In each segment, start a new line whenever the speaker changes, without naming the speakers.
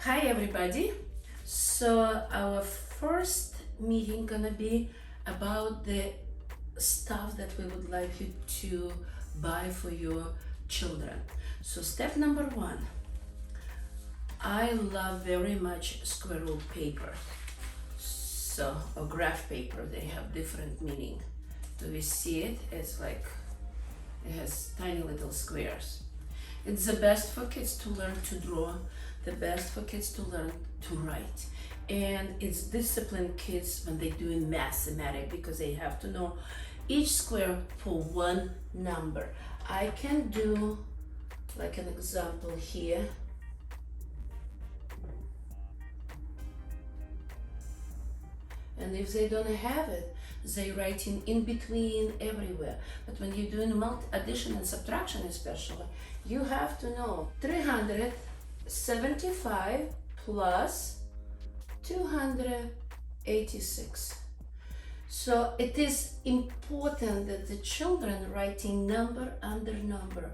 Hi everybody. So our first meeting gonna be about the stuff that we would like you to buy for your children. So step number one, I love very much squirrel paper. So or graph paper, they have different meaning. Do we see it? It's like it has tiny little squares. It's the best for kids to learn to draw, the best for kids to learn to write. And it's disciplined kids when they're doing mathematics because they have to know each square for one number. I can do like an example here. And if they don't have it, they writing in between everywhere. But when you're doing addition and subtraction especially, you have to know 375 plus 286. So it is important that the children writing number under number.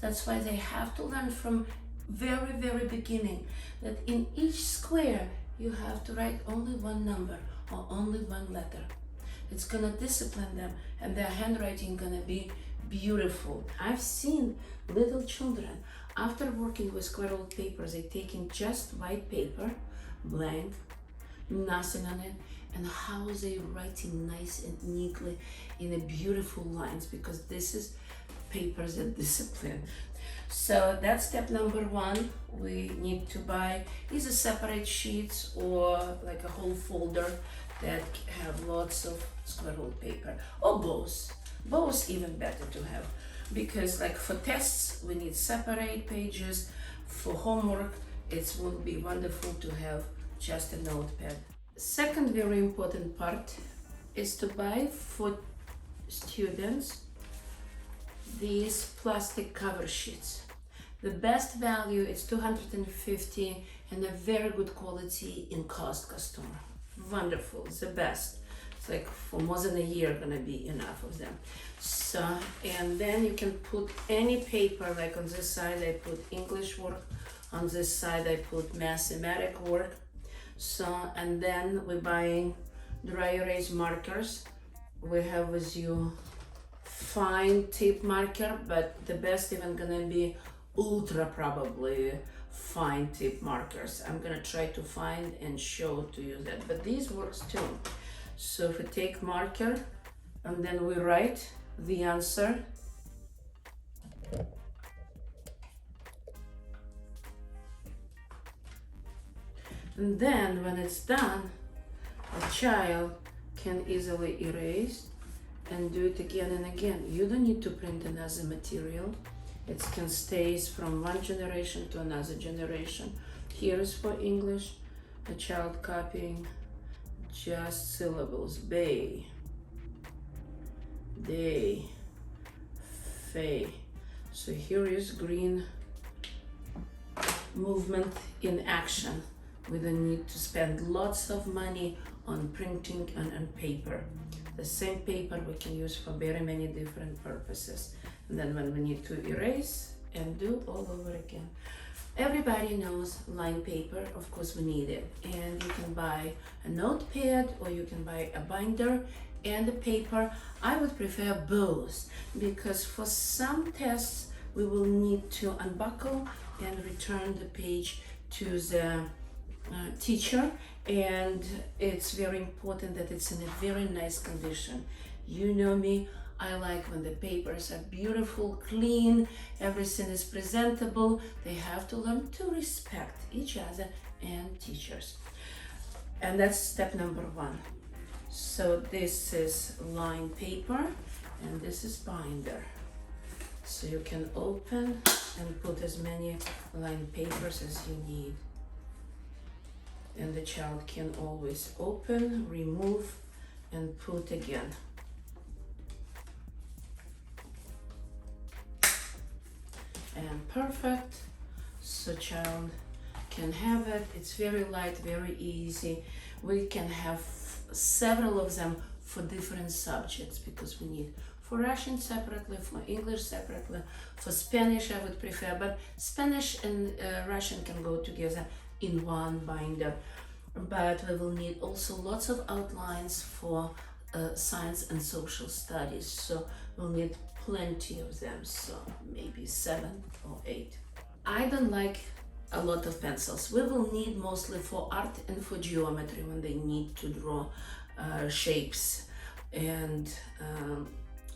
That's why they have to learn from very beginning that in each square you have to write only one number or only one letter. It's gonna discipline them and their handwriting gonna be beautiful. I've seen little children after working with squirrel paper, they taking just white paper, blank, nothing on it, and how they writing nice and neatly in a beautiful lines because this is papers that discipline. So that's step number one. We need to buy either separate sheets or like a whole folder that have lots of squirrel paper or both. Both even better to have because like for tests we need separate pages. For homework it will be wonderful to have just a notepad. Second very important part is to buy for students these plastic cover sheets. The best value is 250 and a very good quality in cost customer. Wonderful, the best. It's like for more than a year gonna be enough of them. So, and then you can put any paper, like on this side I put English work, on this side I put mathematic work. So, and then we're buying dry erase markers. We have with you fine tip marker, but the best even gonna be ultra probably fine tip markers. I'm gonna try to find and show to you that, but these works too. So if we take marker and then we write the answer, and then when it's done, a child can easily erase and do it again and again. You don't need to print another material. It can stay from one generation to another generation. Here is for English, a child copying just syllables. Bay, day, fay. So here is green movement in action. We don't need to spend lots of money on printing and on paper. The same paper we can use for very many different purposes. And then when we need to erase and do all over again. Everybody knows line paper, of course we need it. And you can buy a notepad or you can buy a binder and a paper. I would prefer both because for some tests we will need to unbuckle and return the page to the teacher, and it's very important that it's in a very nice condition. You know me, I like when the papers are beautiful, clean, everything is presentable. They have to learn to respect each other and teachers. And that's step number one. So this is lined paper and this is binder. So you can open and put as many lined papers as you need. And the child can always open, remove, and put again. And perfect. So child can have it. It's very light, very easy. We can have several of them for different subjects because we need for Russian separately, for English separately, for Spanish I would prefer, but Spanish and Russian can go together in one binder, but we will need also lots of outlines for science and social studies, so we'll need plenty of them, so maybe 7 or 8. I don't like a lot of pencils. We will need mostly for art and for geometry when they need to draw shapes and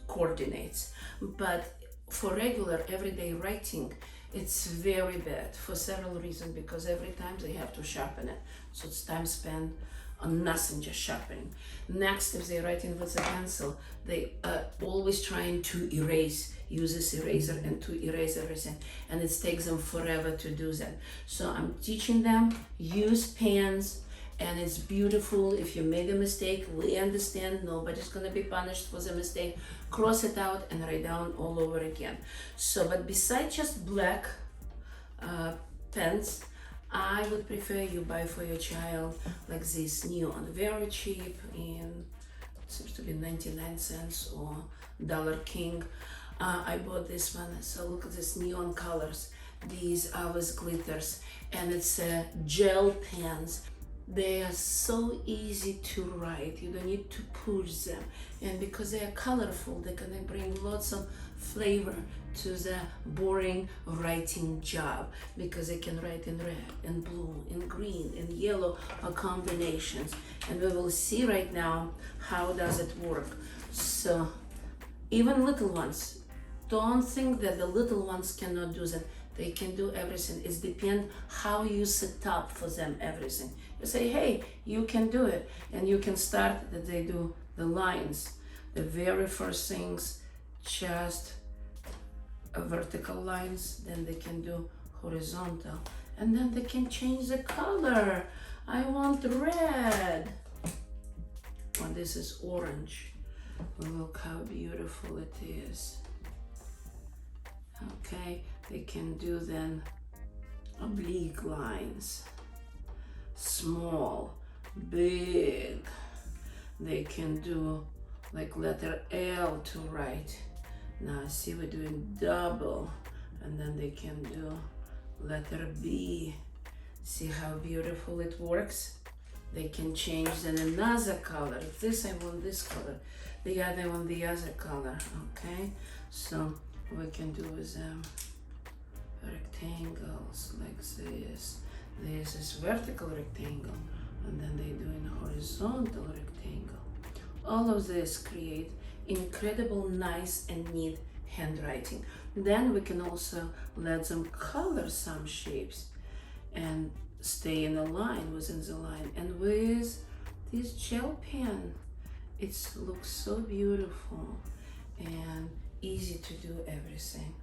coordinates, but for regular everyday writing it's very bad for several reasons, because every time they have to sharpen it, so it's time spent on nothing, just sharpening. Next, if they're writing with a pencil, they are always trying to use this eraser and to erase everything, and it takes them forever to do that. So I'm teaching them use pens, and it's beautiful. If you made a mistake, we understand, nobody's gonna be punished for the mistake. Cross it out and write down all over again. So, but besides just black pens, I would prefer you buy for your child like this neon, very cheap, in seems to be 99 cents or Dollar King. I bought this one, so look at these neon colors. These are with glitters, and it's gel pens. They are so easy to write, you don't need to push them, and because they are colorful, they're gonna bring lots of flavor to the boring writing job, because they can write in red, in blue, in green, in yellow, or combinations, and we will see right now how does it work. So even little ones, don't think that the little ones cannot do that. They can do everything. It depends how you set up for them everything. You say, hey, you can do it, and you can start that they do the lines. The very first things, just vertical lines, then they can do horizontal, and then they can change the color. I want red. Oh, this is orange. Look how beautiful it is. Okay, they can do then oblique lines, small, big. They can do like letter L to write. Now see, we're doing double, and then they can do letter B. See how beautiful it works? They can change then another color. This I want this color, the other one the other color. Okay, so we can do with rectangles like this. This is vertical rectangle, and then they do in horizontal rectangle. All of this create incredible, nice and neat handwriting. Then we can also let them color some shapes and stay in a line, within the line. And with this gel pen, it looks so beautiful and easy to do everything.